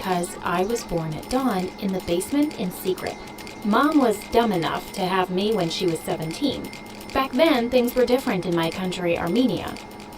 because I was born at dawn in the basement in secret. Mom was dumb enough to have me when she was 17. Back then, things were different in my country, Armenia.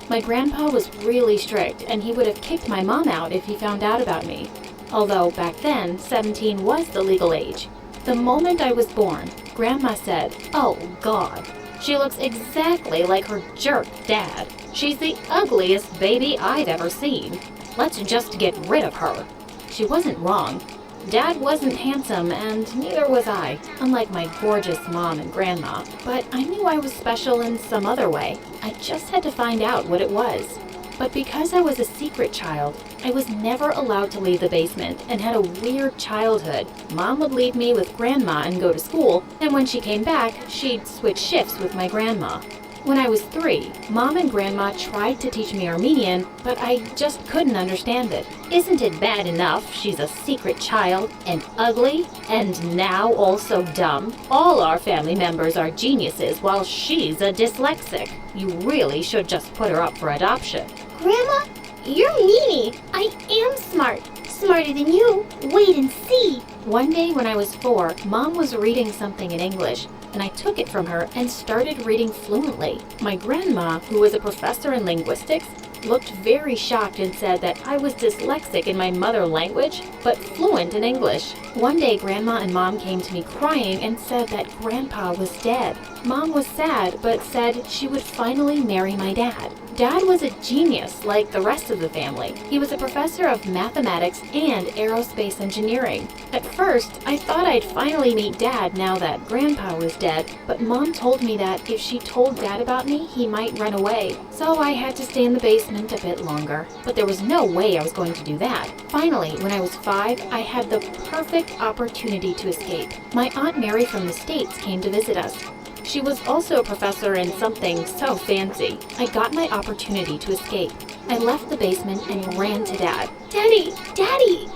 My grandpa was really strict, and he would have kicked my mom out if he found out about me. Although back then, 17 was the legal age. The moment I was born, Grandma said, "Oh God, she looks exactly like her jerk dad. She's the ugliest baby I've ever seen. Let's just get rid of her." She wasn't wrong. Dad wasn't handsome, and neither was I, unlike my gorgeous mom and grandma. But I knew I was special in some other way. I just had to find out what it was. But because I was a secret child, I was never allowed to leave the basement and had a weird childhood. Mom would leave me with grandma and go to school, and when she came back, she'd switch shifts with my grandma. When I was 3, Mom and Grandma tried to teach me Armenian, but I just couldn't understand it. Isn't it bad enough she's a secret child and ugly and now also dumb? All our family members are geniuses while she's a dyslexic. You really should just put her up for adoption. Grandma, you're meanie. I am smart. Smarter than you. Wait and see. One day when I was 4, Mom was reading something in English, and I took it from her and started reading fluently. My grandma, who was a professor in linguistics, looked very shocked and said that I was dyslexic in my mother language, but fluent in English. One day, Grandma and Mom came to me crying and said that Grandpa was dead. Mom was sad, but said she would finally marry my dad. Dad was a genius like the rest of the family. He was a professor of mathematics and aerospace engineering. At first, I thought I'd finally meet Dad now that Grandpa was dead, but Mom told me that if she told Dad about me, he might run away. So I had to stay in the basement a bit longer. But there was no way I was going to do that. Finally, when I was 5, I had the perfect opportunity to escape. My Aunt Mary from the States came to visit us. She was also a professor in something so fancy. I got my opportunity to escape. I left the basement and ran to Dad. Daddy,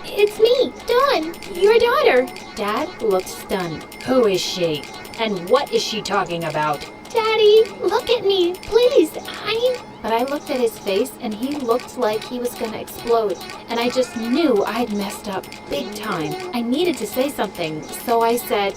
it's me, Dawn, your daughter. Dad looked stunned. Who is she? And what is she talking about? Daddy, look at me, please. But I looked at his face and he looked like he was gonna explode. And I just knew I'd messed up big time. I needed to say something, so I said,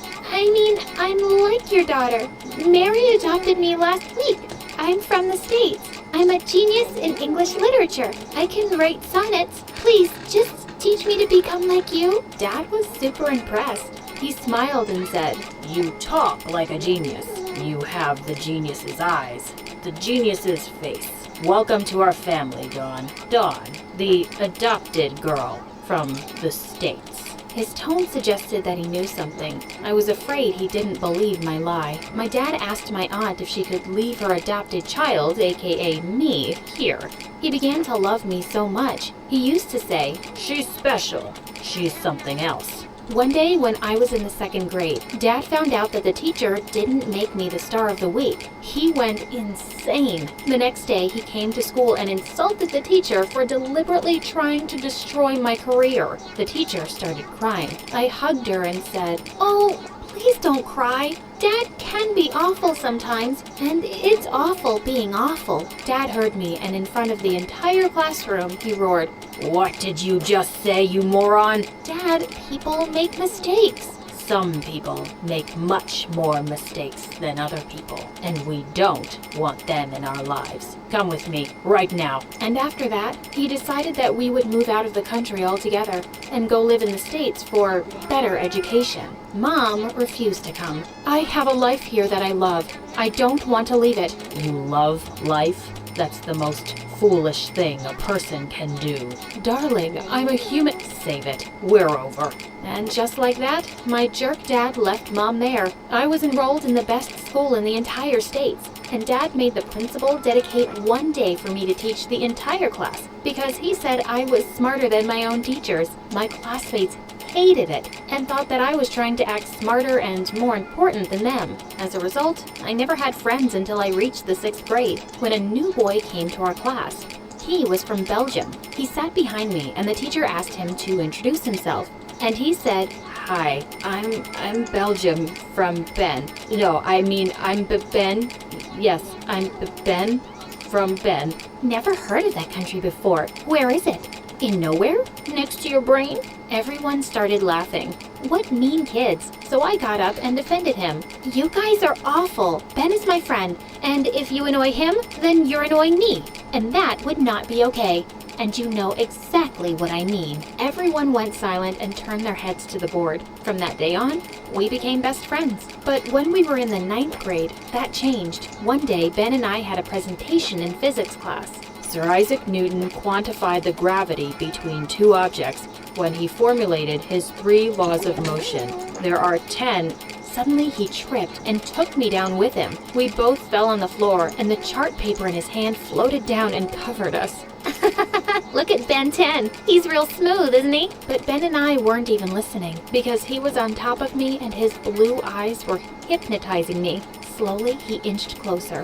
I'm like your daughter. Mary adopted me last week. I'm from the States. I'm a genius in English literature. I can write sonnets. Please, just teach me to become like you. Dad was super impressed. He smiled and said, "You talk like a genius. You have the genius's eyes, the genius's face. Welcome to our family, Dawn. Dawn, the adopted girl from the States." His tone suggested that he knew something. I was afraid he didn't believe my lie. My dad asked my aunt if she could leave her adopted child, aka me, here. He began to love me so much. He used to say, "She's special. She's something else." One day when I was in the 2nd grade, Dad found out that the teacher didn't make me the star of the week. He went insane. The next day, he came to school and insulted the teacher for deliberately trying to destroy my career. The teacher started crying. I hugged her and said, "Oh, please don't cry. Dad can be awful sometimes, and it's awful being awful." Dad heard me, and in front of the entire classroom, he roared, "What did you just say, you moron?" "Dad, people make mistakes." Some people make much more mistakes than other people, and we don't want them in our lives. Come with me, right now. And after that, he decided that we would move out of the country altogether and go live in the States for better education. Mom refused to come. "I have a life here that I love. I don't want to leave it." You love life? That's the most foolish thing a person can do. "Darling, I'm a human." Save it. We're over. And just like that, my jerk dad left Mom there. I was enrolled in the best school in the entire States, and Dad made the principal dedicate one day for me to teach the entire class because he said I was smarter than my own teachers. My classmates hated it and thought that I was trying to act smarter and more important than them. As a result, I never had friends until I reached the 6th grade, when a new boy came to our class. He was from Belgium. He sat behind me, and the teacher asked him to introduce himself. And he said, "Hi, I'm Belgium from Ben. No, I'm Ben. Yes, I'm Ben from Ben." Never heard of that country before. Where is it? In nowhere? Next to your brain? Everyone started laughing. What mean kids? So I got up and defended him. You guys are awful. Ben is my friend, and if you annoy him, then you're annoying me. And that would not be okay. And you know exactly what I mean. Everyone went silent and turned their heads to the board. From that day on, we became best friends. But when we were in the 9th grade, that changed. One day, Ben and I had a presentation in physics class. Sir Isaac Newton quantified the gravity between two objects when he formulated his 3 laws of motion. There are 10. Suddenly he tripped and took me down with him. We both fell on the floor, and the chart paper in his hand floated down and covered us. Look at Ben 10. He's real smooth, isn't he? But Ben and I weren't even listening, because he was on top of me and his blue eyes were hypnotizing me. Slowly he inched closer.